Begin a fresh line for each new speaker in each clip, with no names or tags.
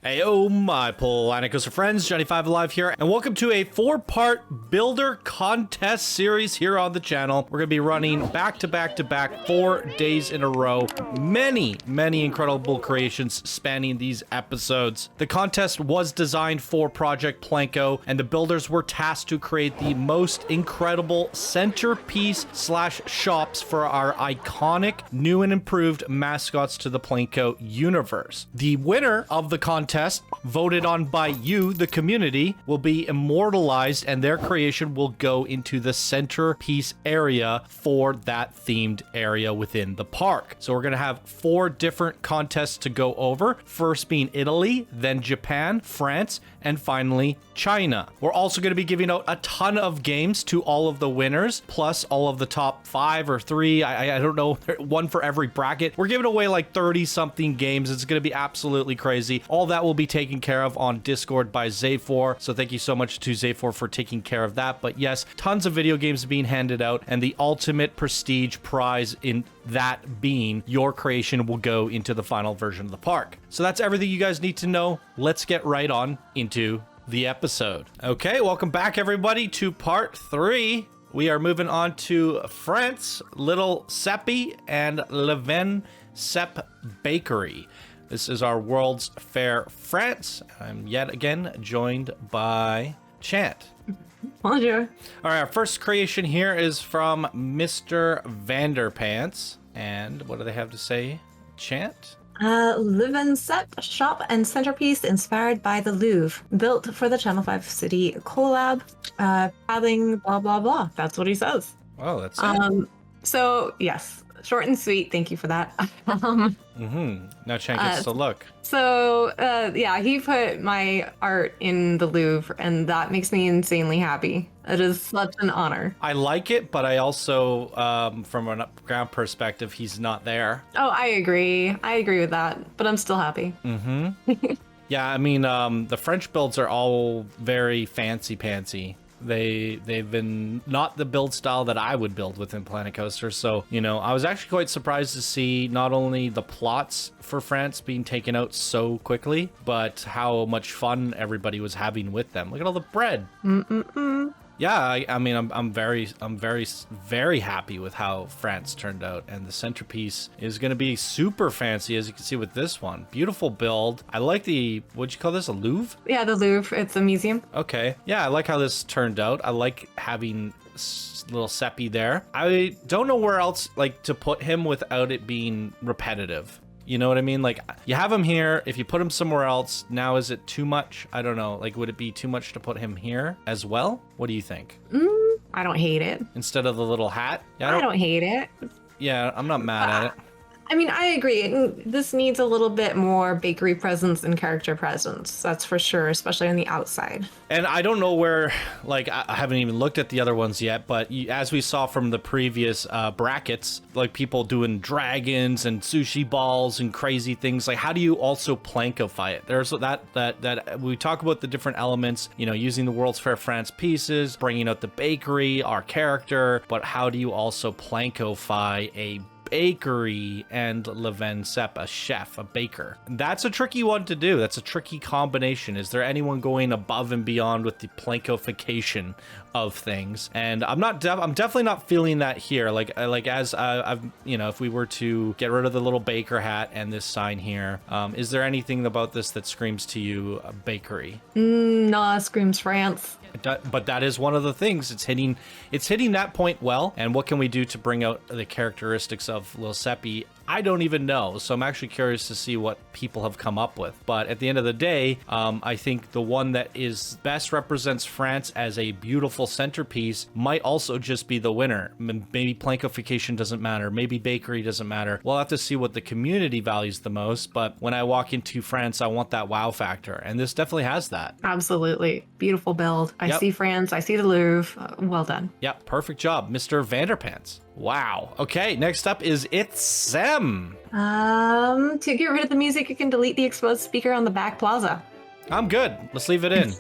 Hey, oh my PlanCo friends, Johnny5 Alive here, and welcome to a 4-part builder contest series here on the channel. We're gonna be running back to back 4 days in a row. Many incredible creations spanning these episodes. The contest was designed for Project PlanCo, and the builders were tasked to create the most incredible centerpiece / shops for our iconic, new and improved mascots to the PlanCo universe. The winner of the contest, voted on by you, the community, will be immortalized, and their creation will go into the centerpiece area for that themed area within the park. So we're going to have 4 different contests to go over. First being Italy, then Japan, France, and finally China. We're also going to be giving out a ton of games to all of the winners, plus all of the top 5 or 3. I don't know, one for every bracket. We're giving away like 30 something games. It's going to be absolutely crazy. All that will be taken care of on Discord by Zayfor. So thank you so much to Zayfor for taking care of that. But yes, tons of video games being handed out, and the ultimate prestige prize in that being your creation will go into the final version of the park. So that's everything you guys need to know. Let's get right on into the episode. Okay, welcome back everybody to part 3. We are moving on to France, Little Seppi, and Leven Sepp Bakery. This is our World's Fair France. I'm yet again joined by Chant.
Bonjour.
All right, our first creation here is from MrvanderPants. And what do they have to say, Chant?
Live Sepp shop and centerpiece inspired by the Louvre, built for the Channel 5 City collab. Padding, blah blah blah. That's what he says.
Oh, that's it.
So yes, short and sweet. Thank you for that.
Now Chant gets to look.
So yeah, he put my art in the Louvre, and that makes me insanely happy. It is such an honor.
I like it, but I also, from an up-ground perspective, he's not there.
Oh, I agree. I agree with that, but I'm still happy.
Yeah, I mean, the French builds are all very fancy-pantsy. They've been not the build style that I would build within Planet Coaster. So, you know, I was actually quite surprised to see not only the plots for France being taken out so quickly, but how much fun everybody was having with them. Look at all the bread. Yeah, I mean, I'm very happy with how France turned out, and the centerpiece is going to be super fancy, as you can see with this one. Beautiful build. I like the, what'd you call this, a Louvre?
Yeah, the Louvre. It's a museum.
Okay. Yeah, I like how this turned out. I like having little Seppi there. I don't know where else like to put him without it being repetitive. You know what I mean? Like, you have him here. If you put him somewhere else, now is it too much? I don't know. Like, would it be too much to put him here as well? What do you think?
I don't hate it.
Instead of the little hat?
Yeah, I don't hate it.
Yeah, I'm not mad at it.
I mean, I agree. This needs a little bit more bakery presence and character presence. That's for sure, especially on the outside.
And I don't know where, like, I haven't even looked at the other ones yet, but as we saw from the previous brackets, like people doing dragons and sushi balls and crazy things, like how do you also plankify it? There's that we talk about the different elements, you know, using the World's Fair France pieces, bringing out the bakery, our character, but how do you also plankify a bakery and Leven Sepp, a chef, a baker? That's a tricky one to do. That's a tricky combination. Is there anyone going above and beyond with the plankification of things? And I'm definitely not feeling that here. Like as I've, you know, if we were to get rid of the little baker hat and this sign here, is there anything about this that screams to you a bakery?
Nah, screams France.
But that is one of the things. It's hitting that point well. And what can we do to bring out the characteristics of Lil Seppi? I don't even know. So I'm actually curious to see what people have come up with. But at the end of the day, I think the one that is best represents France as a beautiful centerpiece might also just be the winner. Maybe plankification doesn't matter. Maybe bakery doesn't matter. We'll have to see what the community values the most. But when I walk into France, I want that wow factor. And this definitely has that.
Absolutely. Beautiful build. I see France. I see the Louvre. Well done.
Yep. Perfect job, MrvanderPants. Wow. Okay, next up is ItzSem.
To get rid of the music, you can delete the exposed speaker on the back plaza.
I'm good. Let's leave it in.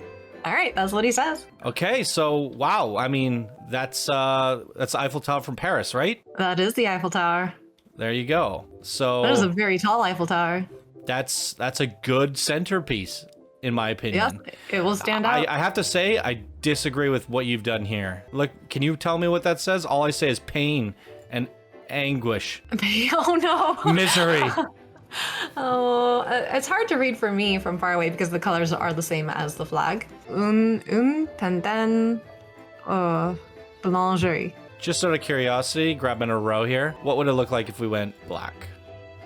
All right, that's what he says.
Okay, so wow. I mean, that's Eiffel Tower from Paris, right?
That is the Eiffel Tower.
There you go. So
that is a very tall Eiffel Tower.
That's a good centerpiece, in my opinion.
Yes, it will stand out.
I have to say, I disagree with what you've done here. Look, can you tell me what that says? All I say is pain and anguish.
Oh no.
Misery.
Oh, it's hard to read for me from far away because the colors are the same as the flag. Tanden, boulangerie.
Just out of curiosity, grabbing a row here, what would it look like if we went black?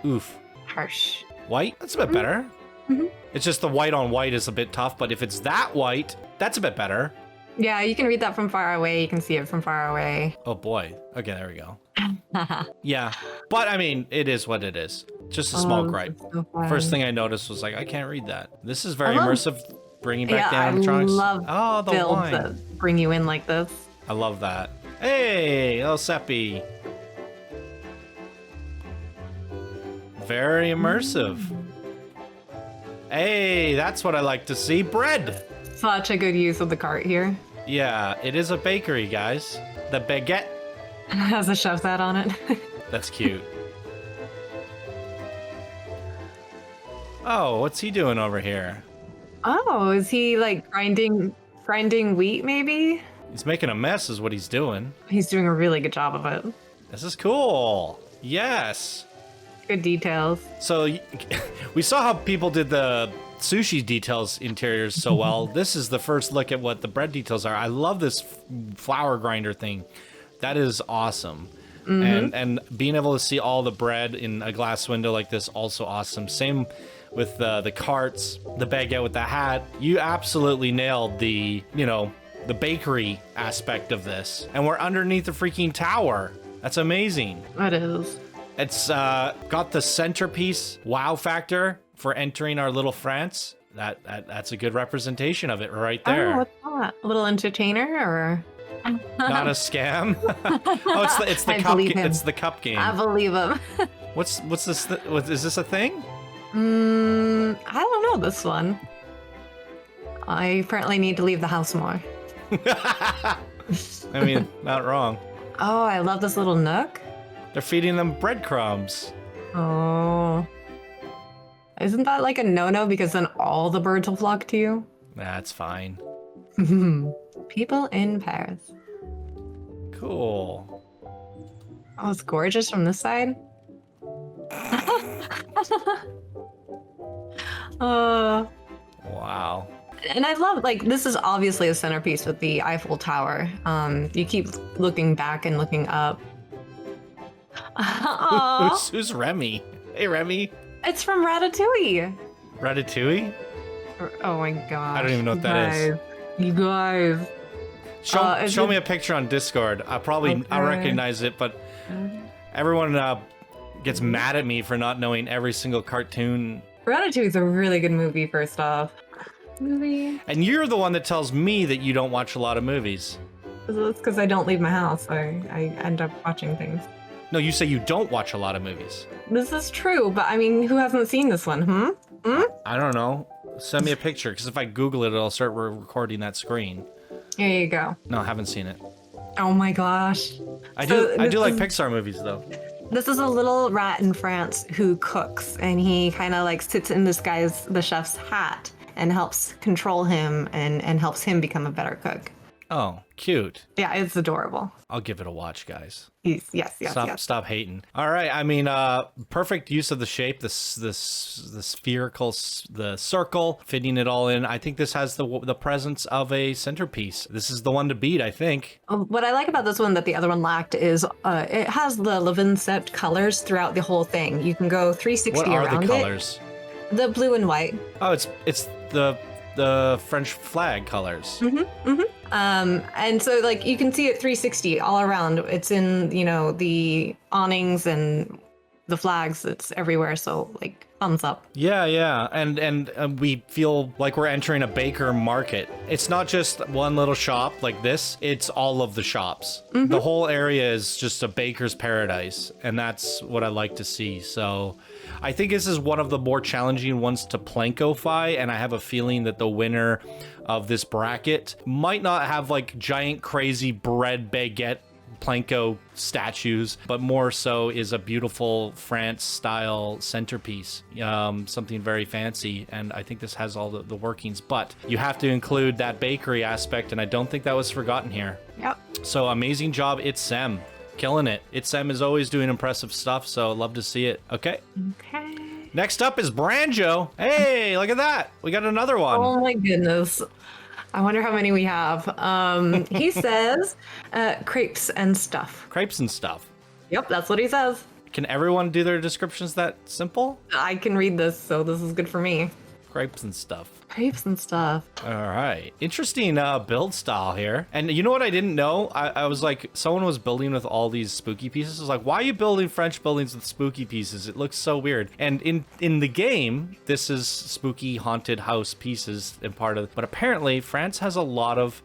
Oof.
Harsh.
White? That's a bit better. It's just the white on white is a bit tough, but if it's that white, that's a bit better.
Yeah, you can read that from far away. You can see it from far away.
Oh boy. Okay, there we go. Yeah, but I mean, it is what it is. Just a small gripe.
So fun.
First thing I noticed was like, I can't read that. This is very
I love-
immersive, bringing back the
I
animatronics.
love
Oh, the
builds
wine.
that bring you in like this.
I love that. Hey, El Seppi. Very immersive. Hey, that's what I like to see. Bread.
Such a good use of the cart here.
Yeah, it is a bakery, guys. The baguette.
It has a chef's hat on it.
That's cute. Oh, what's he doing over here?
Oh, is he like grinding wheat maybe?
He's making a mess is what he's doing.
He's doing a really good job of it.
This is cool. Yes.
Good details.
So we saw how people did the sushi details interiors so well. This is the first look at what the bread details are. I love this flour grinder thing. That is awesome. And being able to see all the bread in a glass window like this, also awesome. Same with the carts, the baguette with the hat. You absolutely nailed the, you know, the bakery aspect of this. And we're underneath the freaking tower. That's amazing.
It is.
It's got the centerpiece wow factor for entering our little France. That's a good representation of it right there.
Oh, what's that? A little entertainer or?
Not a scam. Oh, it's the
I
cup.
believe him.
It's the cup game.
I believe him.
What's this? Is this a thing?
I don't know this one. I apparently need to leave the house more.
I mean, not wrong.
Oh, I love this little nook.
They're feeding them breadcrumbs.
Oh. Isn't that like a no-no because then all the birds will flock to you?
That's fine.
People in Paris.
Cool.
Oh, it's gorgeous from this side.
Wow.
And I love, like, this is obviously a centerpiece with the Eiffel Tower. You keep looking back and looking up. Aw,
Who's Remy? Hey, Remy.
it's from Ratatouille.
Ratatouille?
Oh my god.
I don't even know what that is.
You guys.
Show me a picture on Discord. I'll
Okay.
recognize it, but everyone gets mad at me for not knowing every single cartoon.
Ratatouille is a really good movie, first off. Movie?
And you're the one that tells me that you don't watch a lot of movies.
It's because I don't leave my house, so I end up watching things.
No, you say you don't watch a lot of movies.
This is true, but I mean, who hasn't seen this one,
I don't know. Send me a picture, because if I Google it, it'll start recording that screen.
Here you go.
No, I haven't seen it.
Oh my gosh.
I
So
do
this
like
is-
Pixar movies, though.
This is a little rat in France who cooks, and he kind of like sits in the chef's hat and helps control him and helps him become a better cook.
Oh, cute.
Yeah, it's adorable.
I'll give it a watch, guys.
Yes.
Stop hating. All right, I mean, perfect use of the shape, the spherical, the circle, fitting it all in. I think this has the presence of a centerpiece. This is the one to beat, I think.
What I like about this one that the other one lacked is it has the Levinset colors throughout the whole thing. You can go 360
What are
around
the colors?
it. The blue and white.
Oh, it's the French flag colors.
And so like you can see it 360 all around. It's in, you know, the awnings and the flags. It's everywhere. So like thumbs up.
Yeah, and we feel like we're entering a baker market. It's not just one little shop like this. It's all of the shops. The whole area is just a baker's paradise, and that's what I like to see. So I think this is one of the more challenging ones to PlanCo-fy, and I have a feeling that the winner of this bracket might not have like giant crazy bread baguette PlanCo statues, but more so is a beautiful France-style centerpiece, something very fancy, and I think this has all the workings, but you have to include that bakery aspect, and I don't think that was forgotten here.
Yep.
So amazing job, ItzSem. Killing it. ItzSem is always doing impressive stuff, so I'd love to see it. Okay.
Okay.
Next up is Branjo. Hey, look at that. We got another one.
Oh my goodness. I wonder how many we have. He says crepes and stuff.
Crepes and stuff.
Yep, that's what he says.
Can everyone do their descriptions that simple?
I can read this, so this is good for me.
Crepes and stuff.
Crepes and stuff.
All right. Interesting build style here. And you know what I didn't know? I was like, someone was building with all these spooky pieces. I was like, why are you building French buildings with spooky pieces? It looks so weird. And in the game, this is spooky haunted house pieces and part of, but apparently France has a lot of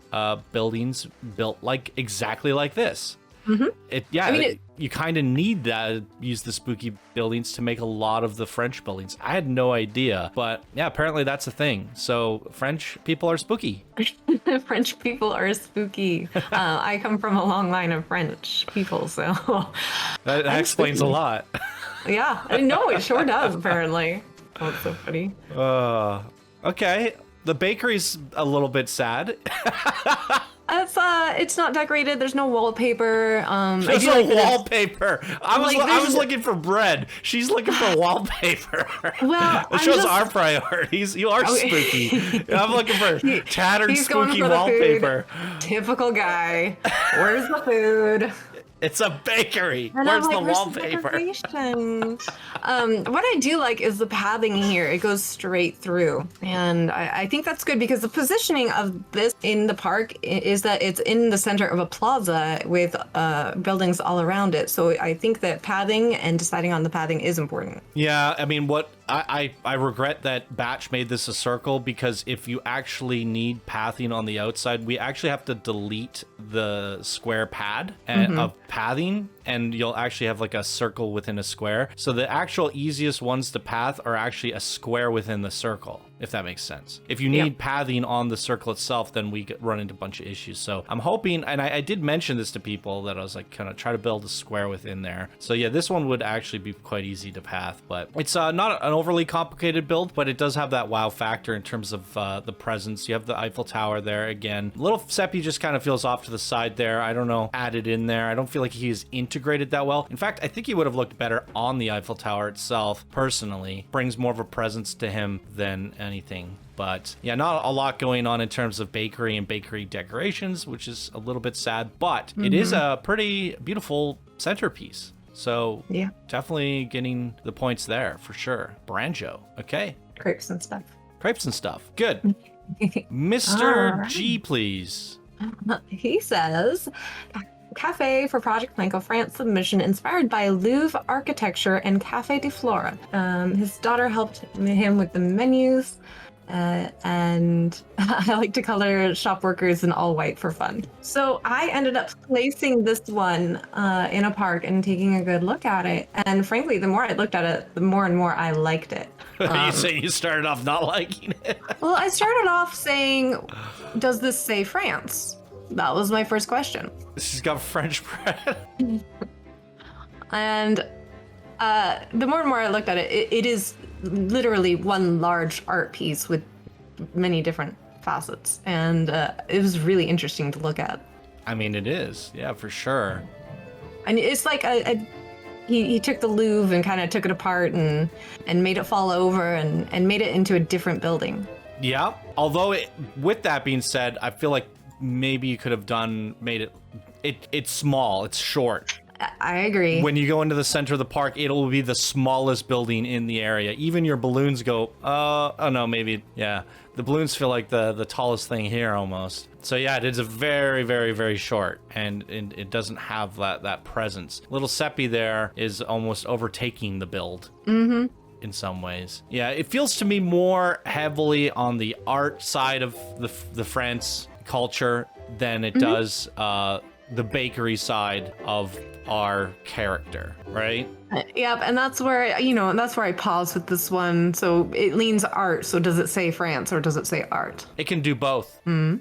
buildings built like exactly like this. Mm-hmm. You kind of need that, use the spooky buildings to make a lot of the French buildings. I had no idea, but yeah, apparently that's a thing. So French people are spooky.
French people are spooky. I come from a long line of French people, so
that explains
spooky.
A lot.
Yeah, I know it sure does. Apparently, oh, it's so funny.
Okay, the bakery's a little bit sad.
It's not decorated. There's no wallpaper.
There's no wallpaper. I was looking for bread. She's looking for wallpaper.
Well,
it shows our priorities. You are spooky. I'm looking for tattered, spooky wallpaper.
Typical guy. Where's the food?
It's a bakery.
And
Where's
like,
the wallpaper?
What I do like is the pathing here. It goes straight through. And I think that's good because the positioning of this in the park is that it's in the center of a plaza with buildings all around it. So I think that pathing and deciding on the pathing is important.
Yeah, I mean, what I regret that Batch made this a circle, because if you actually need pathing on the outside, we actually have to delete the square pad of pathing, and you'll actually have like a circle within a square. So the actual easiest ones to path are actually a square within the circle, if that makes sense. If you need pathing on the circle itself, then we run into a bunch of issues. So I'm hoping, and I did mention this to people, that I was like, kind of try to build a square within there. So yeah, this one would actually be quite easy to path, but it's not an overly complicated build, but it does have that wow factor in terms of the presence. You have the Eiffel Tower there again. Little Seppi just kind of feels off to the side there. I don't know, added in there. I don't feel like he's integrated that well. In fact, I think he would have looked better on the Eiffel Tower itself, personally. Brings more of a presence to him than anything. But yeah, not a lot going on in terms of bakery and bakery decorations, which is a little bit sad, but it is a pretty beautiful centerpiece. So yeah, definitely getting the points there for sure. Branjo. Okay.
Crepes and stuff.
Crepes and stuff. Good. Mr. G, please.
He says, Cafe for Project PlanCo France submission inspired by Louvre architecture and Café de Flora. His daughter helped him with the menus. And I like to color shop workers in all white for fun. So I ended up placing this one in a park and taking a good look at it. And frankly, the more I looked at it, the more and more I liked it.
You say you started off not liking it?
Well, I started off saying, does this say France? That was my first question.
She's got French bread.
And the more and more I looked at it, it is literally one large art piece with many different facets, and it was really interesting to look at.
I mean, it is, yeah, for sure.
And it's like he took the Louvre and kind of took it apart and made it fall over and made it into a different building.
Yeah, although with that being said, I feel like maybe you could have made it's small, it's short.
I agree.
When you go into the center of the park, it'll be the smallest building in the area. Even your balloons go, oh no, maybe, yeah. The balloons feel like the tallest thing here almost. So yeah, it is a very, very, very short, and it doesn't have that presence. Little Seppi there is almost overtaking the build. Mm-hmm. In some ways. Yeah, it feels to me more heavily on the art side of the France culture than it does the bakery side of our character, right?
Yep, and that's where I pause with this one. So it leans art. So does it say France or does it say art?
It can do both. No,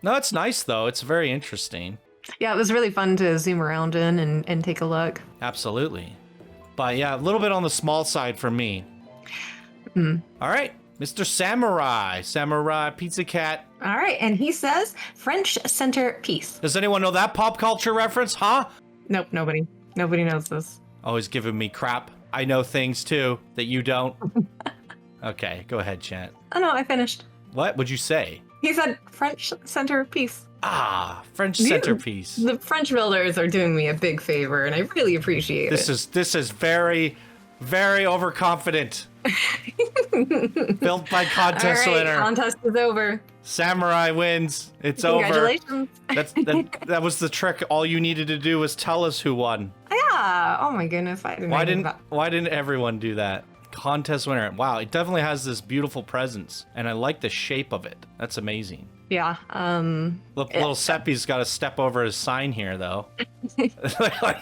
it's nice though. It's very interesting.
Yeah, it was really fun to zoom around in and take a look.
Absolutely. But yeah, a little bit on the small side for me. All right, Mr. Samurai Pizza Cat.
All right, and he says French centerpiece.
Does anyone know that pop culture reference, huh?
Nope, nobody. Nobody knows this.
Always giving me crap. I know things too that you don't. Okay, go ahead, Chant.
Oh no, I finished.
What would you say?
He said French centerpiece.
Ah, French centerpiece.
The French builders are doing me a big favor, and I really appreciate it.
This is very, very overconfident. Built by contest winner.
Contest is over.
Samurai wins. It's over.
Congratulations.
That was the trick. All you needed to do was tell us who won.
Yeah. Oh my goodness.
Why didn't everyone do that? Contest winner. Wow, it definitely has this beautiful presence, and I like the shape of it. That's amazing.
Yeah.
Little Seppi's got to step over his sign here, though. He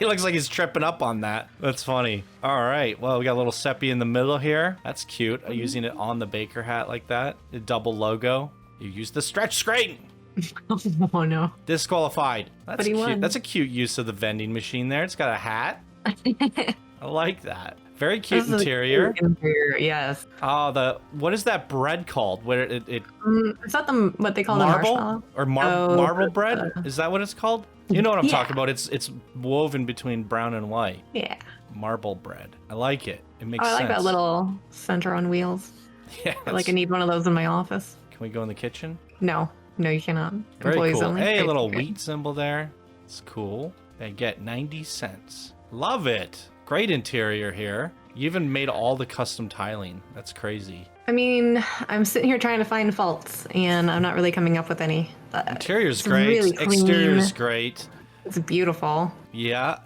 looks like he's tripping up on that. That's funny. All right. Well, we got a little Seppi in the middle here. That's cute. Using it on the baker hat like that. The double logo. You use the stretch screen.
Oh no.
Disqualified. That's
But he
cute.
won.
That's a cute use of the vending machine there. It's got a hat. I like that. Very cute interior.
Cute interior. Yes.
Oh, what is that bread called? Where it
Is that what they call the
marble
marshmallow?
or marble bread? Is that what it's called? You know what I'm talking about. It's woven between brown and white.
Yeah.
Marble bread. I like it. It makes
I
sense.
like that little center on wheels.
Yeah.
I need one of those in my office.
Can we go in the kitchen?
No, you cannot.
Very
Employees
cool.
only.
Hey, a
Okay,
little
good.
wheat symbol there. It's cool. I get 90 cents. Love it. Great interior here. You even made all the custom tiling. That's crazy.
I mean, I'm sitting here trying to find faults, and I'm not really coming up with any.
Interior's
it's
great.
really clean.
Exterior's great.
It's beautiful.
Yeah.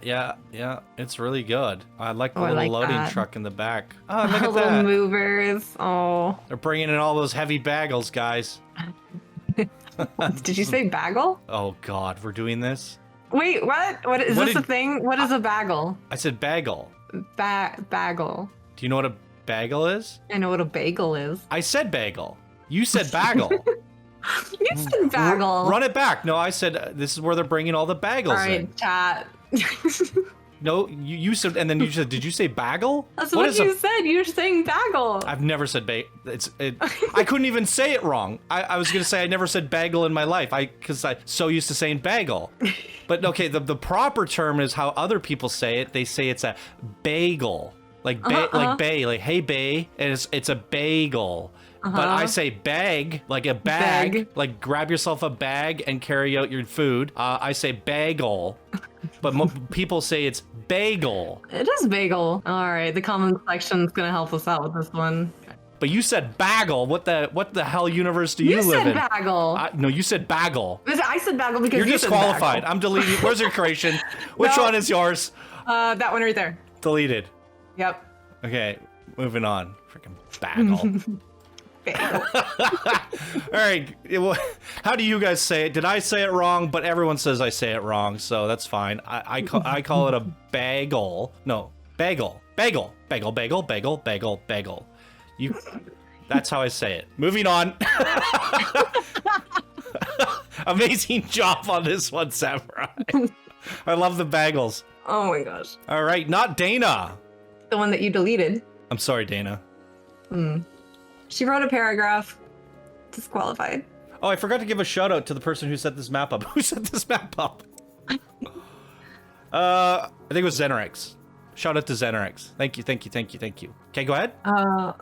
It's really good. I like the
Oh, I
little
like
loading
that.
truck in the back. Oh, look at
Little
that.
movers. Oh.
They're bringing in all those heavy bagels, guys.
Did you say bagel?
Oh, God. We're doing this?
Wait, what? What is this a thing? What is a bagel?
I said bagel.
Bagel.
Do you know what a bagel is?
I know what a bagel is.
I said bagel. You said bagel.
You said bagel.
Run it back. No, I said this is where they're bringing all the bagels
All right,
in.
chat.
No, you said, and then you said, did you say bagel?
That's what you said. You're saying bagel.
I've never said I couldn't even say it wrong. I was going to say I never said bagel in my life because I'm so used to saying bagel. But okay, the proper term is how other people say it. They say it's a bagel. Like hey bae, and it's a bagel. But I say bag, like a bag, like grab yourself a bag and carry out your food. I say bagel, but people say it's bagel.
It is bagel. All right, the comment section's gonna help us out with this one.
But you said bagel. What the hell universe do you live in?
You said bagel.
No, you said bagel.
I said bagel because
You're
you
disqualified.
said bagel.
I'm deleting. Where's your creation? Which
No.
one is yours?
That one right there.
Deleted.
Yep.
Okay, moving on. Freaking bagel.
Bagel.
All right. How do you guys say it? Did I say it wrong? But everyone says I say it wrong, so that's fine. I call it a bagel. No, bagel. Bagel. Bagel. Bagel. Bagel. Bagel. Bagel. That's how I say it. Moving on. Amazing job on this one, Samurai. I love the bagels.
Oh my gosh.
All right, not Dana.
The one that you deleted.
I'm sorry, Dana.
She wrote a paragraph. Disqualified.
Oh, I forgot to give a shout out to the person who set this map up. Who set this map up? I think it was Zenerix. Shout out to Zenerix. Thank you. Okay, go ahead.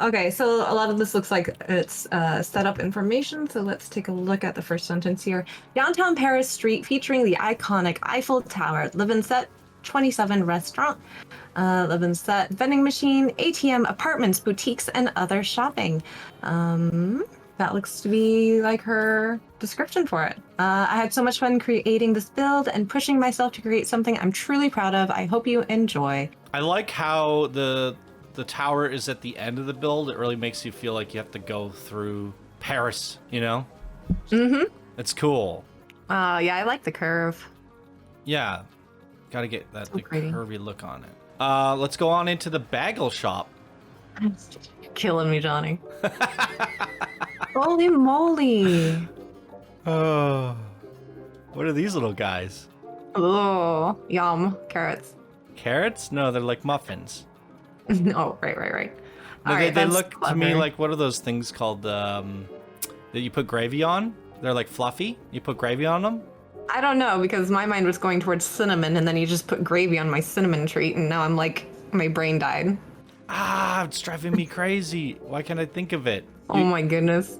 Okay, so a lot of this looks like it's setup information, so let's take a look at the first sentence here. Downtown Paris street featuring the iconic Eiffel Tower, live-in set 27 restaurant, live-in set vending machine, ATM, apartments, boutiques, and other shopping. That looks to be like her description for it. I had so much fun creating this build and pushing myself to create something I'm truly proud of. I hope you enjoy.
I like how the tower is at the end of the build. It really makes you feel like you have to go through Paris, you know?
Mm-hmm.
It's cool.
Yeah, I like the curve.
Yeah. Gotta get that
So pretty.
curvy look on it. Let's go on into the bagel shop.
You're killing me, Johnny. Holy moly.
Oh. What are these little guys?
Oh, yum. Carrots.
Carrots? No, they're like muffins.
Oh, right.
No,
All
they
right, that's
look to me
clever.
like, what are those things called that you put gravy on? They're like fluffy. You put gravy on them?
I don't know because my mind was going towards cinnamon, and then you just put gravy on my cinnamon treat, and now I'm like, my brain died.
Ah, it's driving me crazy. Why can't I think of it?
Oh my goodness.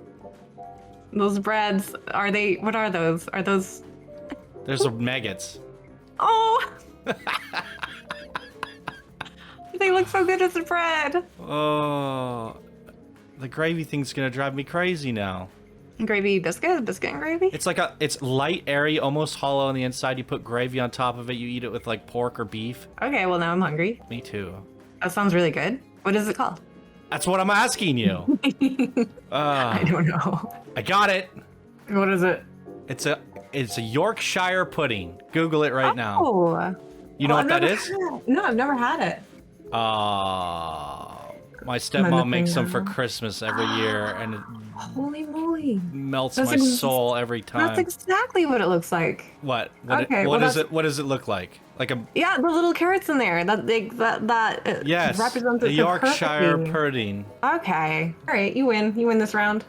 Those breads, are they, what are those? Are those,
There's the maggots.
oh! They look so good as a bread.
Oh, the gravy thing's gonna drive me crazy now.
Gravy biscuit? Biscuit and gravy?
It's like it's light, airy, almost hollow on the inside. You put gravy on top of it. You eat it with like pork or beef.
Okay, well now I'm hungry.
Me too.
That sounds really good. What is it called?
That's what I'm asking you.
I don't know.
I got it.
What is it?
It's a Yorkshire pudding. Google it right now.
Oh.
You know what that is?
No, I've never had it.
My stepmom makes them for
now.
Christmas every year, and it
Holy moly.
melts
That's
my soul every time.
That's exactly what it looks like.
What?
Okay,
What
well,
is it? What does it look like? Like a
Yeah, the little carrots in there. That
yes,
represents
the
it so
Yorkshire
perfectly.
pudding.
Okay. All right, you win. You win this round.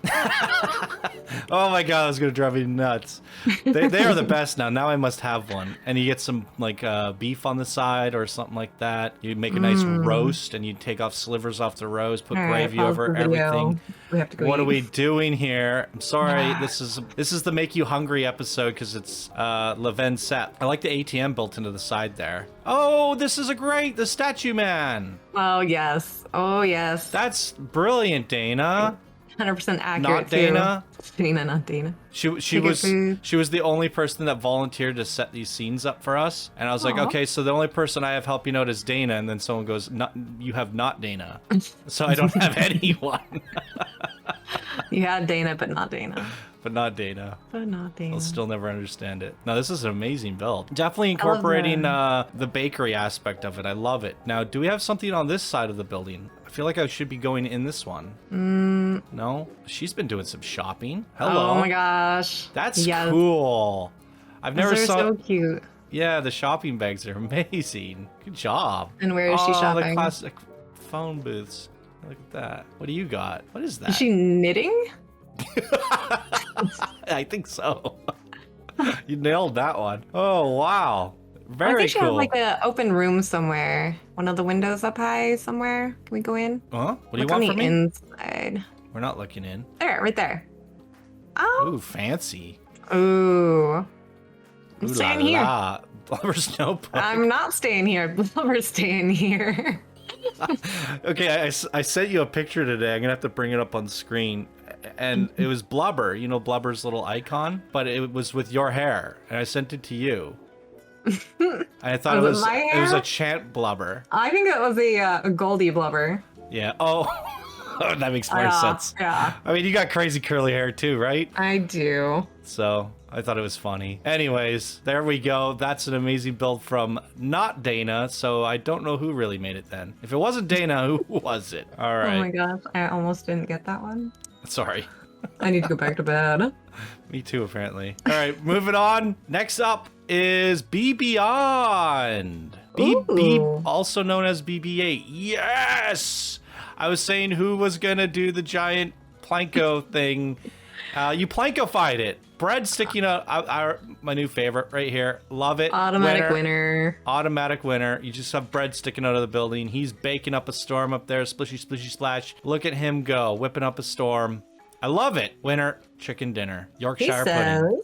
Oh my god, that's gonna drive me nuts. They are the best now. Now I must have one. And you get some like beef on the side or something like that. You make a nice roast, and you take off slivers off the roast, put
All right,
gravy
pause
over
the video.
everything.
We have to go
What
eat.
are we doing here? I'm sorry. This is the make you hungry episode because it's Leven set. I like the ATM built into the side there. Oh, this is the statue man.
Oh yes. Oh yes.
That's brilliant, Dana.
100% accurate.
Not Dana.
Too. Dana, not Dana.
She
Chicken
was
food.
she was the only person that volunteered to set these scenes up for us, and I was like,
Aw.
okay, so the only person I have helping out is Dana, and then someone goes, not you have not Dana, so I don't have anyone,
You had Dana, but not Dana.
but not Dana.
But not Dana.
I'll still never understand it. No, this is an amazing build. Definitely
I love
incorporating the bakery aspect of it. I love it. Now, do we have something on this side of the building? I feel like I should be going in this one. No? She's been doing some shopping. Hello.
Oh my gosh.
That's
Yes.
cool. I've never
They're
saw...
so cute.
Yeah, the shopping bags are amazing. Good job.
And where is she
The
shopping?
classic phone booths. Look at that. What do you got? What is that?
Is she knitting?
I think so. You nailed that one. Oh, wow.
I
Very
think she has
cool.
like an open room somewhere. One of the windows up high somewhere. Can we go in?
Huh? What do you
Look
want
on
from
the
me?
inside.
We're not looking in.
There, right there. Oh.
Ooh, fancy.
Ooh. I'm
Ooh
staying
la
here.
la. Blubber's notebook.
I'm not staying here. Blubber's staying here.
Okay, I sent you a picture today. I'm gonna have to bring it up on screen. And it was Blubber, you know Blubber's little icon, but it was with your hair, and I sent it to you. And I thought
Was it my
it was a
hair?
Chant Blubber.
I think it was a Goldie Blubber.
Yeah. Oh, that makes more sense.
Yeah,
I mean, you got crazy curly hair too, right?
I do.
So I thought it was funny. Anyways, there we go. That's an amazing build from not Dana. So I don't know who really made it then. If it wasn't Dana, who was it? All
Oh my
right.
gosh, I almost didn't get that one.
Sorry.
I need to go back to bed.
Me too, apparently. All right, moving on. Next up is Be Beyond. BB,
Ooh.
also known as BB-8. Yes! I was saying who was going to do the giant PlanCo thing. You PlanCofied it. Bread sticking out. My new favorite right here. Love it.
Automatic winner.
Automatic winner. You just have bread sticking out of the building. He's baking up a storm up there. Splishy, splishy, splash. Look at him go. Whipping up a storm. I love it. Winner, chicken dinner.
He
Yorkshire pudding.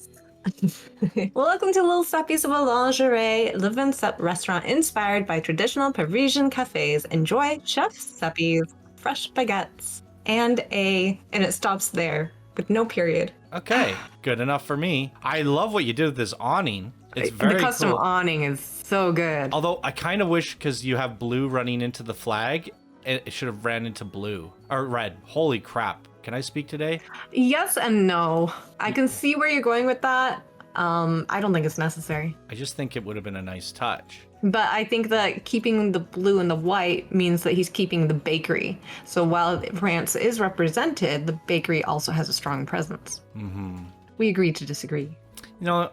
says, welcome to Little Seppies of a Lingerie Live and Sup restaurant inspired by traditional Parisian cafes. Enjoy Chef Seppi's fresh baguettes and it stops there with no period.
Okay, good enough for me. I love what you did with this awning. It's very
The custom
cool.
awning is so good.
Although I kind of wish, because you have blue running into the flag, it should have ran into blue or red. Holy crap. Can I speak today?
Yes and no. I can see where you're going with that. I don't think it's necessary.
I just think it would have been a nice touch.
But I think that keeping the blue and the white means that he's keeping the bakery. So while France is represented, the bakery also has a strong presence.
Mm-hmm.
We agree to disagree.
You know,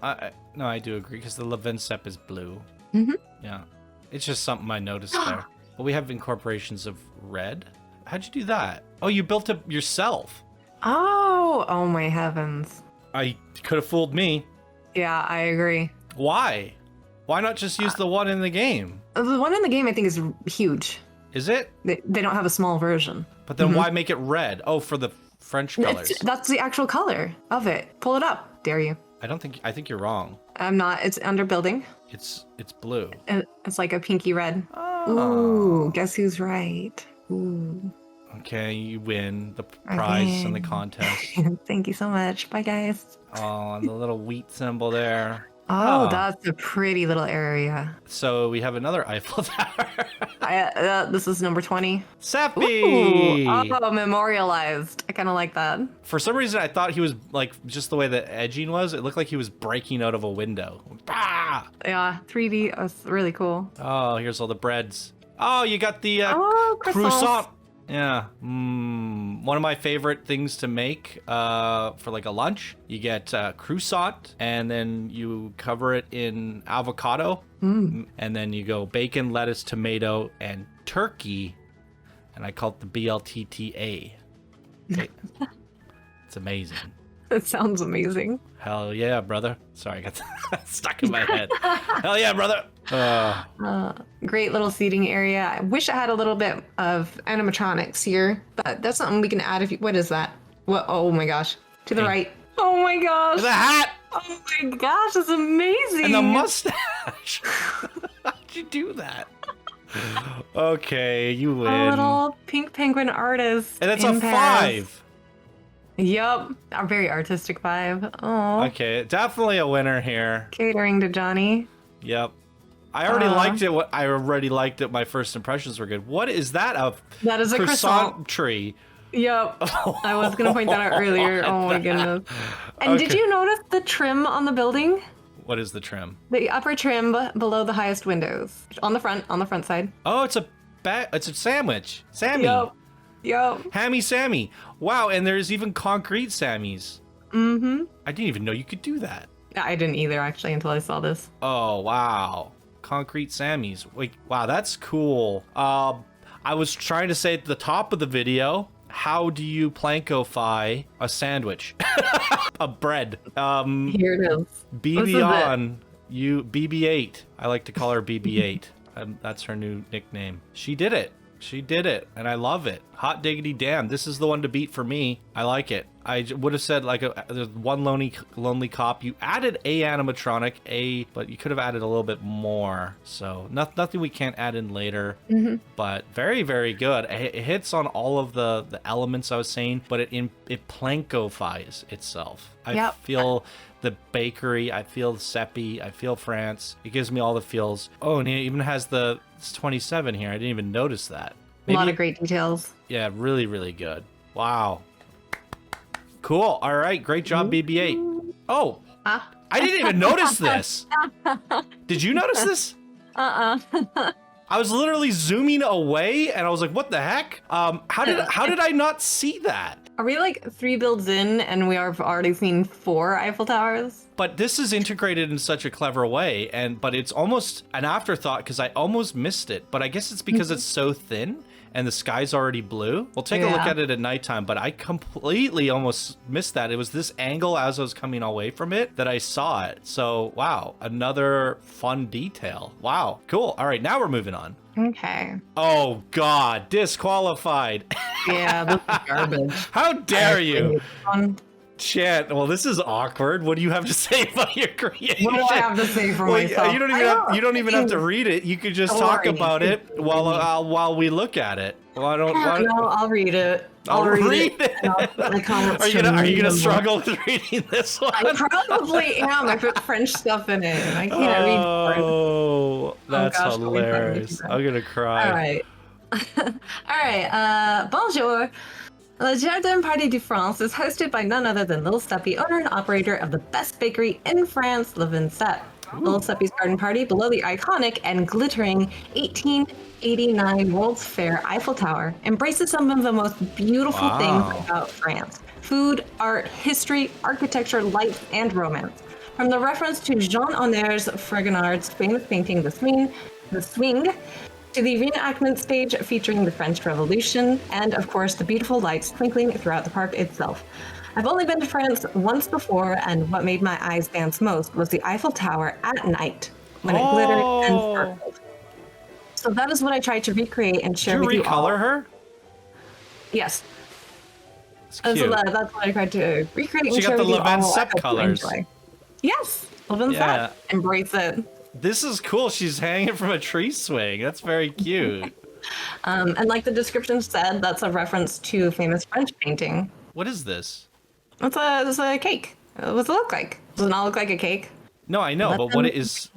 no, I do agree because the Levinsep is blue.
Mm-hmm.
Yeah, it's just something I noticed there. But we have incorporations of red. How'd you do that? Oh, you built it yourself.
Oh my heavens.
I could have fooled me.
Yeah, I agree.
Why? Why not just use the one in the game?
The one in the game I think is huge.
Is it?
They don't have a small version.
But then why make it red? Oh, for the French colors.
That's the actual color of it. Pull it up, dare you.
I think you're wrong.
I'm not. It's under building.
It's blue.
It's like a pinky red.
Oh.
Ooh, guess who's right? Ooh.
Okay, you win the prize in the contest.
Thank you so much. Bye, guys.
Oh, and the little wheat symbol there.
Oh, that's a pretty little area.
So we have another Eiffel Tower.
This is number 20.
Sappy!
Ooh, oh, memorialized. I kind of like that.
For some reason, I thought he was, like, just the way the edging was, it looked like he was breaking out of a window. Bah!
Yeah, 3D. That's really cool.
Oh, here's all the breads. Oh, you got the
croissants.
croissant. Yeah. One of my favorite things to make for like a lunch. You get croissant and then you cover it in avocado. And then you go bacon, lettuce, tomato, and turkey. And I call it the BLTTA. It's amazing.
That sounds amazing.
Hell yeah, brother. Sorry, I got that stuck in my head. Hell yeah, brother.
Great little seating area. I wish I had a little bit of animatronics here, but that's something we can add if you, what is that? What? Oh my gosh. To the right. Oh my gosh.
The hat.
Oh my gosh, it's amazing.
And the mustache. How'd you do that? Okay, you win.
A little pink penguin artist.
And it's a
Paris.
5.
Yep. A very artistic 5. Oh.
Okay, definitely a winner here.
Catering to Johnny.
Yep. I already liked it. I already liked it. My first impressions were good. What is that?
That is a croissant
tree.
Yep. I was going to point that out earlier. Oh my goodness. And did you notice the trim on the building?
What is the trim?
The upper trim below the highest windows. On the front side.
Oh, it's a sandwich. Sammy.
Yep.
Hammy Sammy. Wow, and there's even concrete Sammys.
Mm-hmm.
I didn't even know you could do that.
I didn't either, actually, until I saw this.
Oh, wow. Concrete Sammys. Wait, wow, that's cool. I was trying to say at the top of the video, how do you PlanCo-fy a sandwich? A bread.
Here it is.
BB8. I like to call her BB8. That's her new nickname. She did it. She did it, and I love it. Hot diggity damn, this is the one to beat for me. I like it. I would have said like there's one lonely cop. You added a animatronic, but you could have added a little bit more. So nothing we can't add in later. But very, very good. It hits on all of the elements I was saying, but it PlanCo-fies itself. I feel the bakery, I feel Seppi, I feel France. It gives me all the feels. Oh, and it even has it's 27 here. I didn't even notice that.
Maybe, a lot of great details.
Yeah, really, really good. Wow. Cool. All right. Great job, BB-8. Oh, I didn't even notice this. Did you notice this? I was literally zooming away, and I was like, "What the heck? How did I not see that?"
Are we like 3 builds in, and we have already seen 4 Eiffel Towers?
But this is integrated in such a clever way, but it's almost an afterthought because I almost missed it. But I guess it's because it's so thin. And the sky's already blue. We'll take a look at it at nighttime, but I completely almost missed that. It was this angle as I was coming away from it that I saw it. So, wow, another fun detail. Wow, cool. All right, now we're moving on.
Okay.
Oh, God, disqualified.
Yeah, this is garbage.
How dare you? Chant, well, this is awkward. What do you have to say about your creation?
What do I have to say for myself?
You don't even have to read it. You could just talk about it while we look at it. Well,
No, I'll read it.
I'll read it. Are you gonna struggle with reading this one?
I probably am. I put French stuff in it, and I can't read.
Oh, that's hilarious. I'm gonna cry.
All right. Bonjour. Le Jardin Party de France is hosted by none other than Little Steppy, owner and operator of the best bakery in France, Levinsep. Little Steppy's Garden Party below the iconic and glittering 1889 World's Fair Eiffel Tower embraces some of the most beautiful things about France. Food, art, history, architecture, life, and romance. From the reference to Jean-Honoré Fragonard's famous painting, The Swing, to the reenactment stage featuring the French Revolution, and of course the beautiful lights twinkling throughout the park itself. I've only been to France once before, and what made my eyes dance most was the Eiffel Tower at night, when it glittered and sparkled. So that is what I tried to recreate and share with you all.
Did you recolor her?
Yes.
It's cute.
That's what I tried to recreate and
She
share
got the
with you
Levan
all.
Sepp colors.
Yes, Levan Sepp. Embrace it.
This is cool. She's hanging from a tree swing. That's very cute.
And like the description said, that's a reference to a famous French painting.
What is this?
It's a cake. What does it look like? Does it not look like a cake?
No, I know, but what it is...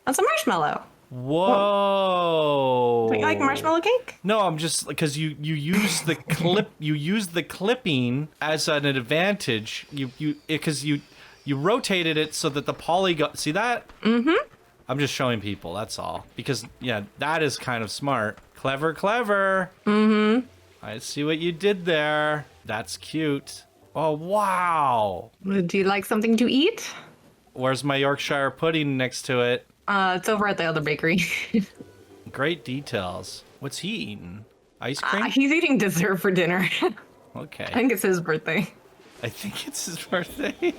That's a marshmallow.
Whoa.
Don't you like marshmallow cake?
No, I'm just... Because you use the clip... You use the clipping as an advantage. Because you rotated it so that the polygon... See that? Mm-hmm. I'm just showing people, that's all. Because, yeah, that is kind of smart. Clever, clever. Mm-hmm. I see what you did there. That's cute. Oh, wow.
Do you like something to eat?
Where's my Yorkshire pudding next to it?
It's over at the other bakery.
Great details. What's he eating? Ice cream?
He's eating dessert for dinner.
Okay.
I think it's his birthday.
I think it's his birthday.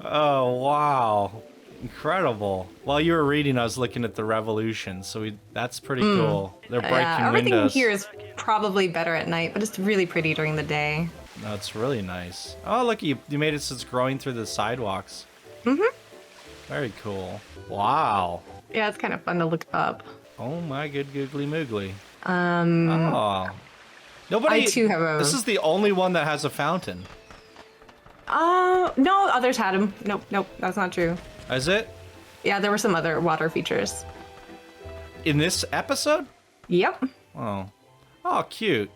Oh, wow. Incredible. While you were reading, I was looking at the Revolution, so that's pretty cool. They're breaking
everything
windows.
here is probably better at night, but it's really pretty during the day.
That's really nice. Oh, look, you made it so it's growing through the sidewalks.
Mm-hmm.
Very cool. Wow.
Yeah, it's kind of fun to look up.
Oh my good googly moogly. Oh. Nobody.
I too have a...
This is the only one that has a fountain.
No, others had them. Nope, that's not true.
Is it?
Yeah, there were some other water features.
In this episode?
Yep.
Oh. Oh, cute.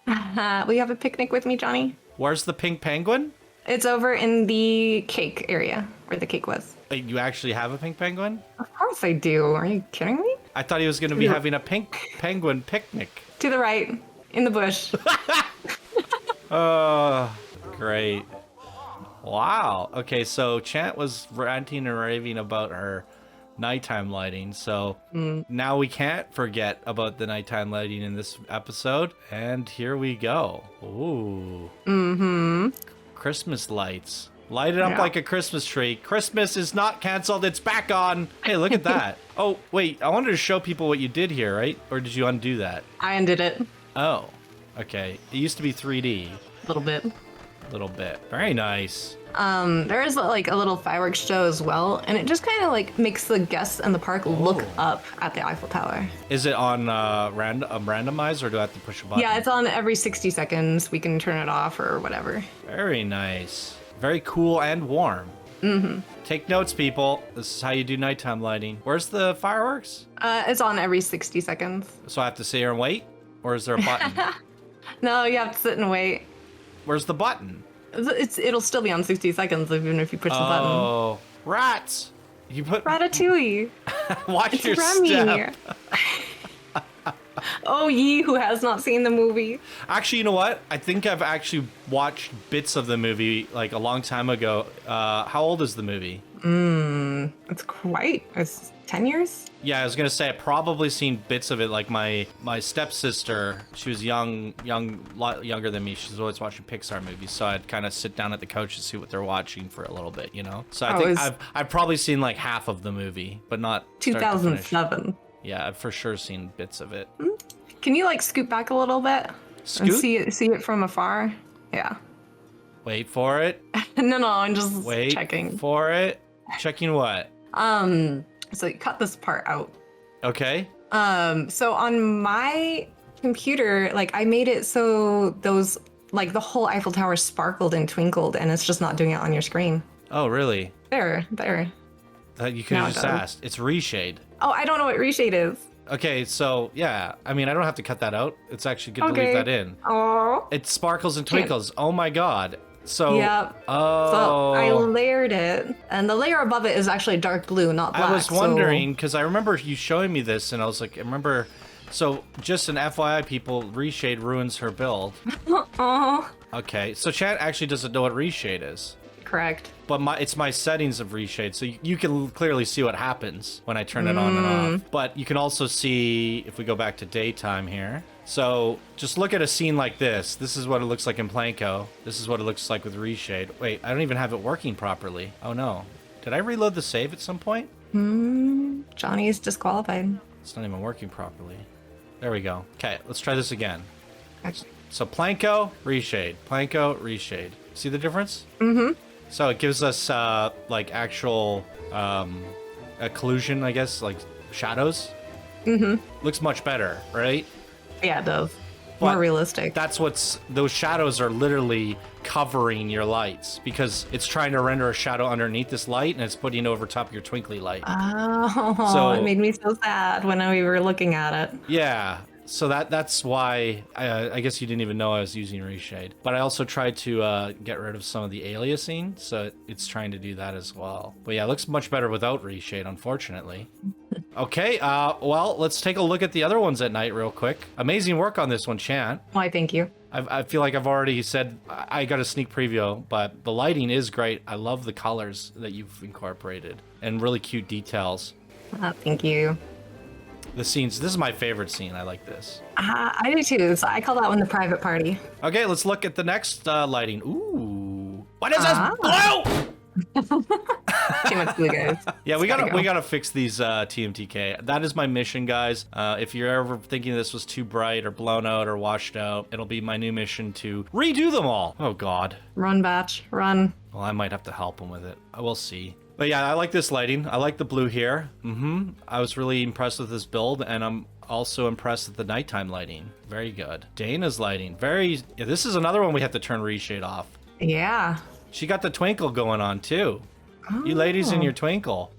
Will you have a picnic with me, Johnny?
Where's the pink penguin?
It's over in the cake area, where the cake was.
Wait, you actually have a pink penguin?
Of course I do. Are you kidding me?
I thought he was going to be having a pink penguin picnic.
To the right, in the bush.
Oh, great. Wow. Okay, so Chant was ranting and raving about her nighttime lighting, so now we can't forget about the nighttime lighting in this episode, and here we go. Ooh. Mm-hmm. Christmas lights. Light it up like a Christmas tree. Christmas is not canceled, it's back on. Hey, look at that. Oh, wait, I wanted to show people what you did here, right? Or did you undo that?
I undid it.
Oh, okay. It used to be 3D.
A little bit.
Little bit. Very nice.
There is like a little fireworks show as well, and it just kind of like makes the guests in the park look up at the Eiffel Tower.
Is it on randomized, or do I have to push a button?
Yeah, it's on every 60 seconds. We can turn it off or whatever.
Very nice. Very cool and warm. Mm-hmm. Take notes, people. This is how you do nighttime lighting. Where's the fireworks?
It's on every 60 seconds.
So I have to sit here and wait? Or is there a button?
No, you have to sit and wait.
Where's the button?
It'll still be on 60 seconds even if you push the button.
Oh, rats! You put
Ratatouille.
Watch
It's
your
Remy.
step.
Oh, ye who has not seen the movie.
Actually, you know what? I think I've actually watched bits of the movie like a long time ago. How old is the movie?
It's 10 years?
Yeah, I was gonna say I've probably seen bits of it. Like my stepsister, she was lot younger than me. She's always watching Pixar movies, so I'd kind of sit down at the couch and see what they're watching for a little bit, you know. So I think I've probably seen like half of the movie, but not start to finish.
2007.
Yeah, I've for sure seen bits of it.
Can you like scoot back a little bit and see it from afar? Yeah.
Wait for it.
No, I'm just
Wait
checking.
for it. Checking what?
So you cut this part out.
Okay.
So on my computer, like I made it so those like the whole Eiffel Tower sparkled and twinkled, and it's just not doing it on your screen.
Oh, really?
There.
You could have just asked. It's reshade.
Oh, I don't know what reshade is.
Okay, so yeah, I mean, I don't have to cut that out. It's actually good to leave that in.
Oh.
It sparkles and twinkles. Oh my god. So.
Yep.
Oh.
So I layered it, and the layer above it is actually dark blue, not black.
I was wondering because I remember you showing me this, and I was like, I remember. So just an FYI, people, reshade ruins her build.
Oh.
Okay, so Chad actually doesn't know what reshade is.
Correct.
But it's my settings of reshade, so you can clearly see what happens when I turn it on and off. But you can also see, if we go back to daytime here, so just look at a scene like this. This is what it looks like in PlanCo. This is what it looks like with reshade. Wait, I don't even have it working properly. Oh no. Did I reload the save at some point?
Johnny's disqualified.
It's not even working properly. There we go. Okay, let's try this again.
Actually.
So PlanCo, reshade. PlanCo, reshade. See the difference? So it gives us like actual occlusion, I guess, like shadows. Looks much better, right?
Yeah, it does. More realistic.
Those shadows are literally covering your lights because it's trying to render a shadow underneath this light and it's putting it over top of your twinkly light.
Oh, so it made me so sad when we were looking at it.
Yeah. So that's why I guess you didn't even know I was using reshade. But I also tried to get rid of some of the aliasing, so it's trying to do that as well. But yeah, it looks much better without reshade, unfortunately. Okay, well, let's take a look at the other ones at night real quick. Amazing work on this one, Chant.
Why, thank you.
I feel like I've already said I got a sneak preview, but the lighting is great. I love the colors that you've incorporated and really cute details.
Thank you.
The scenes, this is my favorite scene. I like this.
I do too. So I call that one the private party.
Okay, let's look at the next lighting. Ooh. What is this? Blue!
Too much blue, guys.
Yeah, we gotta fix these TMTK. That is my mission, guys. If you're ever thinking this was too bright or blown out or washed out, it'll be my new mission to redo them all. Oh God.
Run, Batch, run.
Well, I might have to help him with it. I will see. But yeah, I like this lighting. I like the blue here. I was really impressed with this build, and I'm also impressed with the nighttime lighting. Very good. Dana's lighting. Yeah, this is another one we have to turn reshade off.
Yeah.
She got the twinkle going on too. Oh. You ladies in your twinkle.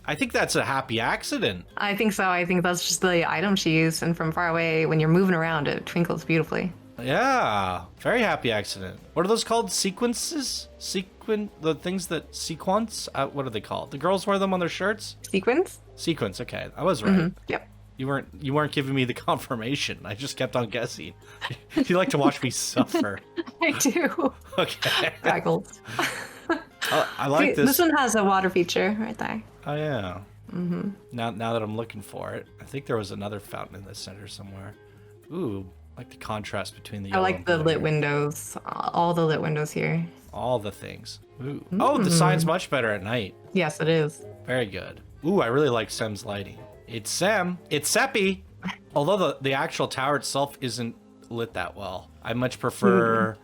I think that's a happy accident.
I think so. I think that's just the item she used, and from far away, when you're moving around, it twinkles beautifully.
Yeah, very happy accident. What are those called? Sequences? The things that sequence? What are they called? The girls wear them on their shirts?
Sequence?
Sequence, okay. I was right.
Yep.
You weren't giving me the confirmation. I just kept on guessing. You like to watch me suffer.
I do.
Okay.
Goggles.
I like this.
This one has a water feature right there.
Oh yeah. Now that I'm looking for it, I think there was another fountain in the center somewhere. Ooh, I like the contrast between the yellow
I like the lit windows. All the lit windows here.
All the things. Ooh. Oh, the sign's much better at night.
Yes, it is.
Very good. Ooh, I really like Sem's lighting. ItzSem. It's Seppi. Although the actual tower itself isn't lit that well. I much prefer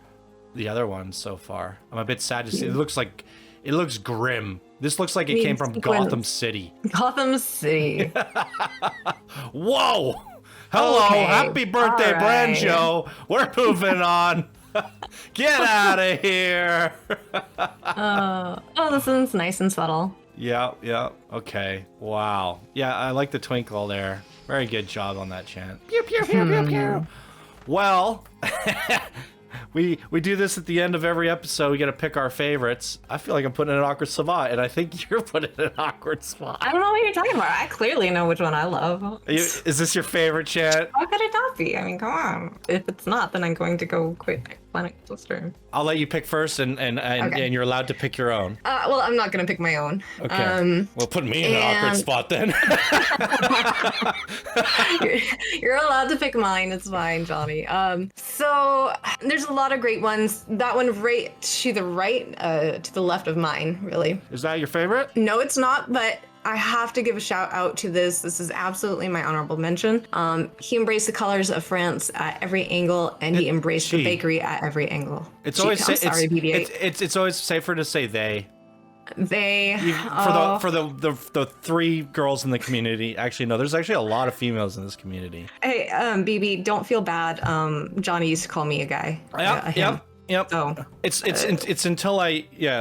the other ones so far. I'm a bit sad to see. It looks grim. This looks like it came from Gotham City.
Gotham City.
Whoa! Hello,
okay.
Happy birthday, Branjo. We're moving on. Get out of here.
This one's nice and subtle.
Yeah. Okay. Wow. Yeah, I like the twinkle there. Very good job on that, Chant. Pew, pew, pew, pew, pew. Well, we do this at the end of every episode. We got to pick our favorites. I feel like I'm putting in an awkward spot, and I think you're putting in an awkward spot.
I don't know what you're talking about. I clearly know which one I love.
Is this your favorite, Chant?
How could it not be? I mean, come on. If it's not, then I'm going to go quit Planet Coaster.
I'll let you pick first, and you're allowed to pick your own.
Well, I'm not going to pick my own.
Okay. Well, put me in an awkward spot then.
You're allowed to pick mine. It's fine, Johnny. So there's a lot of great ones. That one right to the right, to the left of mine, really.
Is that your favorite?
No, it's not, but I have to give a shout out to this. This is absolutely my honorable mention. He embraced the colors of France at every angle, and he embraced the bakery at every angle.
It's always it's always safer to say they.
They
for the three girls in the community. Actually, no, there's actually a lot of females in this community.
Hey, BB, don't feel bad. Johnny used to call me a guy.
Yep.
Oh.
It's until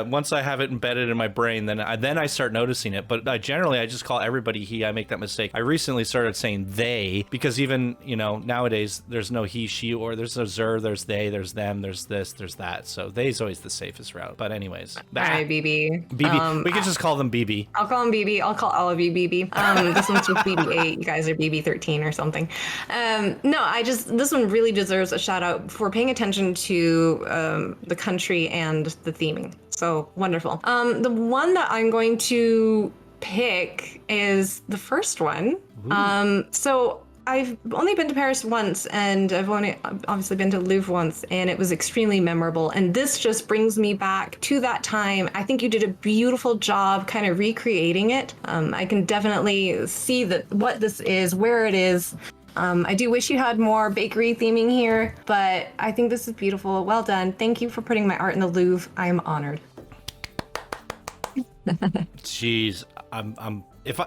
once I have it embedded in my brain, then I start noticing it. But generally, I just call everybody he. I make that mistake. I recently started saying they because even nowadays there's no he, she, or there's no zer, there's they, there's them, there's this, there's that. So they is always the safest route. But anyways,
all right, BB.
BB. We can just call them BB.
I'll call him BB. I'll call all of you BB. This one's with BB8. You guys are BB13 or something. No, this one really deserves a shout out for paying attention to the country and the theming. So wonderful. The one that I'm going to pick is the first one. So I've only been to Paris once, and I've only obviously been to Louvre once, and it was extremely memorable. And this just brings me back to that time. I think you did a beautiful job kind of recreating it. I can definitely see what this is, where it is. I do wish you had more bakery theming here, but I think this is beautiful. Well done. Thank you for putting my art in the Louvre. I am honored.
Jeez, if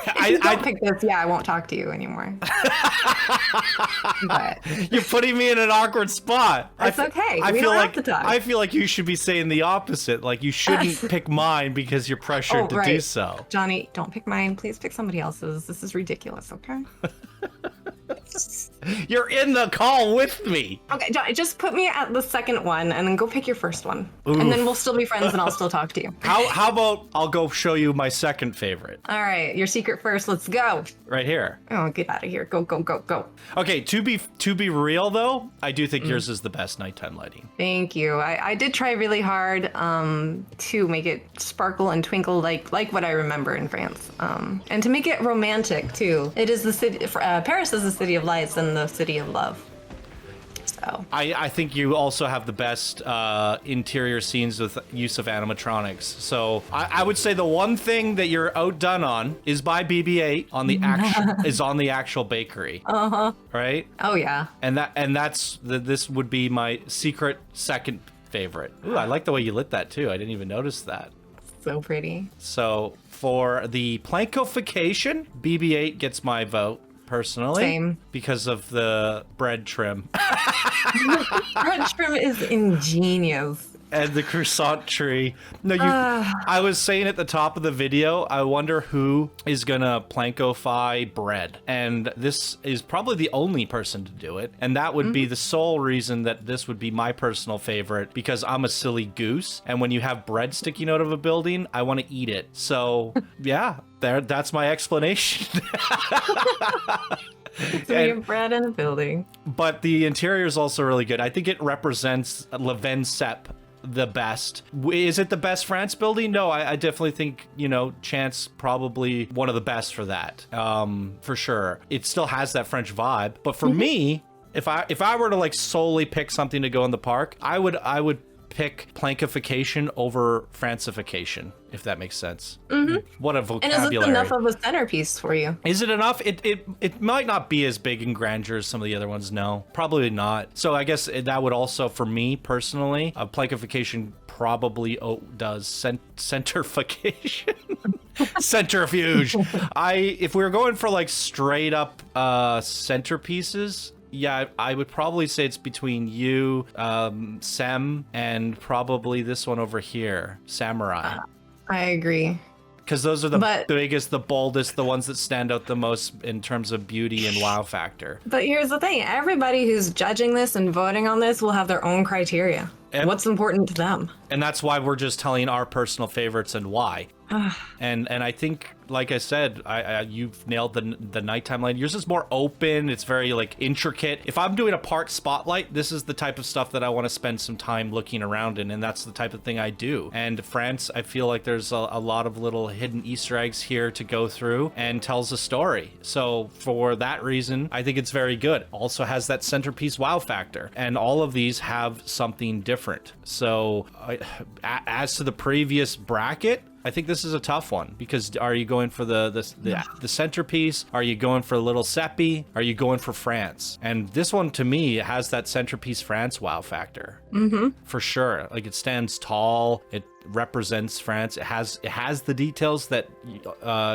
If you don't pick this, I won't talk to you anymore. But
you're putting me in an awkward spot.
It's okay.
I feel like you should be saying the opposite. Like you shouldn't pick mine because you're pressured to do so.
Johnny, don't pick mine. Please pick somebody else's. This is ridiculous, okay?
You're in the call with me.
Okay, Johnny, just put me at the second one and then go pick your first one.
Oof.
And then we'll still be friends and I'll still talk to you.
How about I'll go show you my second favorite.
All right, your secret first. Let's go.
Right here.
Oh, get out of here. Go, go, go, go.
Okay, to be real though, I do think yours is the best nighttime lighting.
Thank you. I did try really hard to make it sparkle and twinkle like what I remember in France. And to make it romantic too. It is the city, Paris is the city of lights and the city of love. So
I think you also have the best interior scenes with use of animatronics. So I would say the one thing that you're outdone on is by BB-8 on the actual bakery. Right?
Oh yeah.
And this would be my secret second favorite. Ooh, I like the way you lit that too. I didn't even notice that.
So pretty.
So for the PlanCofication, BB-8 gets my vote. Personally,
same,
because of the bread trim.
Bread trim is ingenious.
And the croissant tree. No, I was saying at the top of the video, I wonder who is gonna plankify bread. And this is probably the only person to do it. And that would be the sole reason that this would be my personal favorite, because I'm a silly goose. And when you have bread sticking out of a building, I want to eat it. So yeah, that's my explanation.
So we have bread in a building.
But the interior is also really good. I think it represents Le Vincep the best. Is it the best France building? No, I definitely think, Chant's probably one of the best for that, for sure. It still has that French vibe. But for me, if I were to like solely pick something to go in the park, I would pick plankification over Francification, if that makes sense. What a vocabulary.
And is it enough of a centerpiece for you?
Is it enough? It might not be as big in grandeur as some of the other ones, no. Probably not. So I guess that would also, for me personally, plankification probably does centrification. Centrifuge. If we were going for like straight up centerpieces, yeah, I would probably say it's between you, Sem, and probably this one over here, Samurai.
I agree.
Because those are the biggest, the boldest, the ones that stand out the most in terms of beauty and wow factor.
But here's the thing. Everybody who's judging this and voting on this will have their own criteria. And what's important to them.
And that's why we're just telling our personal favorites and why. And I think, like I said, you've nailed the nighttime light. Yours is more open. It's very like intricate. If I'm doing a park spotlight, this is the type of stuff that I want to spend some time looking around in, and that's the type of thing I do. And France, I feel like there's a lot of little hidden Easter eggs here to go through and tells a story. So for that reason, I think it's very good. Also has that centerpiece wow factor, and all of these have something different. So as to the previous bracket, I think this is a tough one, because are you going for the centerpiece? Are you going for Little Seppi? Are you going for France? And this one, to me, has that centerpiece France wow factor. For sure. Like, it stands tall. It represents France. It has the details that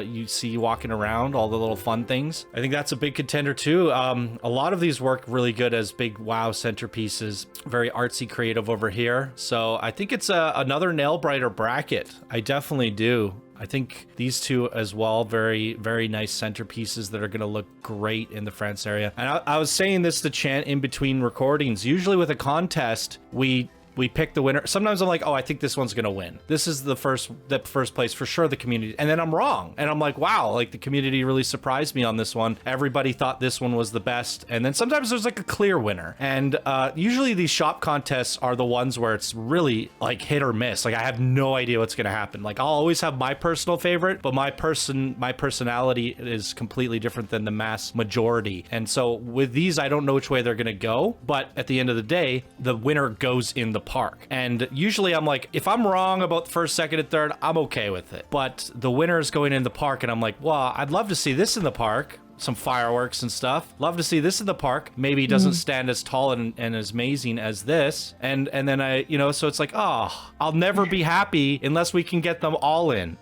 you see walking around, all the little fun things. I think that's a big contender too. A lot of these work really good as big wow centerpieces. Very artsy creative over here. So I think it's another nail biter bracket. I definitely do. I think these two as well, very, very nice centerpieces that are going to look great in the France area. And I was saying this to Chant in between recordings. Usually with a contest, we we pick the winner. Sometimes I'm like, oh, I think this one's gonna win. This is the first place for sure, the community. And then I'm wrong. And I'm like, wow, like the community really surprised me on this one. Everybody thought this one was the best. And then sometimes there's like a clear winner. And usually these shop contests are the ones where it's really like hit or miss. Like I have no idea what's gonna happen. Like I'll always have my personal favorite, but my personality is completely different than the mass majority. And so with these, I don't know which way they're gonna go, but at the end of the day, the winner goes in the park. And usually I'm like, if I'm wrong about the first, second, and third, I'm okay with it. But the winner is going in the park, and I'm like, well, I'd love to see this in the park. Some fireworks and stuff. Love to see this in the park. Maybe it doesn't stand as tall and as amazing as this. And then I, you know, so it's like, oh, I'll never be happy unless we can get them all in.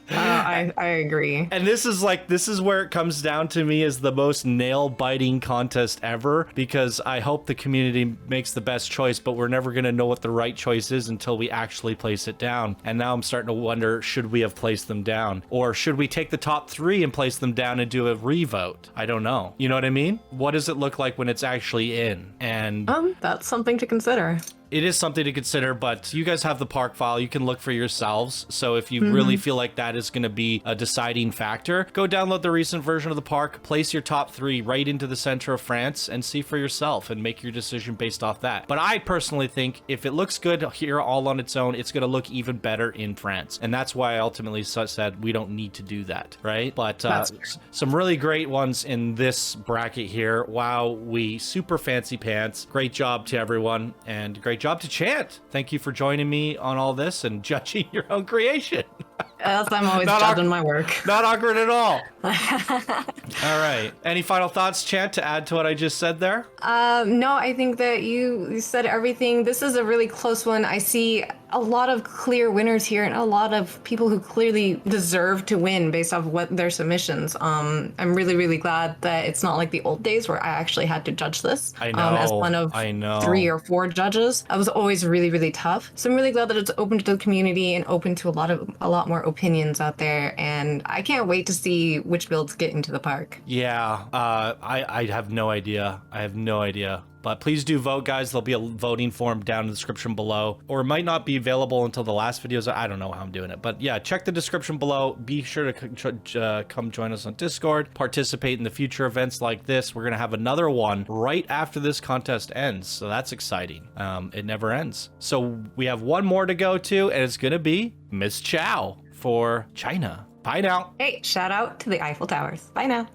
I agree.
And this is where it comes down to me as the most nail-biting contest ever, because I hope the community makes the best choice, but we're never going to know what the right choice is until we actually place it down. And now I'm starting to wonder, should we have placed them down? Or should we take the top 3 and place them down and do a revote? I don't know. You know what I mean? What does it look like when it's actually in? And
that's something to consider.
It is something to consider, but you guys have the park file. You can look for yourselves. So if you really feel like that is going to be a deciding factor, go download the recent version of the park, place your top 3 right into the center of France, and see for yourself and make your decision based off that. But I personally think if it looks good here all on its own, it's going to look even better in France. And that's why I ultimately said we don't need to do that, right? But some really great ones in this bracket here. Wow, super fancy pants. Great job to everyone, and great job to Chant. Thank you for joining me on all this and judging your own creation.
Yes, I'm always judging my work.
Not awkward at all. All right. Any final thoughts, Chant, to add to what I just said there?
No, I think that you said everything. This is a really close one. I see a lot of clear winners here and a lot of people who clearly deserve to win based off what their submissions. I'm really, really glad that it's not like the old days where I actually had to judge this.
I know.
As one of 3 or 4 judges. It was always really, really tough. So I'm really glad that it's open to the community and open to a lot more opinions out there. And I can't wait to see which builds get into the park.
Yeah, I have no idea. But please do vote, guys. There'll be a voting form down in the description below, or it might not be available until the last videos. I don't know how I'm doing it, but yeah, check the description below. Be sure to come join us on Discord, participate in the future events like this. We're going to have another one right after this contest ends, so that's exciting. It never ends. So we have one more to go to, and it's going to be Miss Chow for China. Bye now.
Hey, shout out to the Eiffel Towers. Bye now.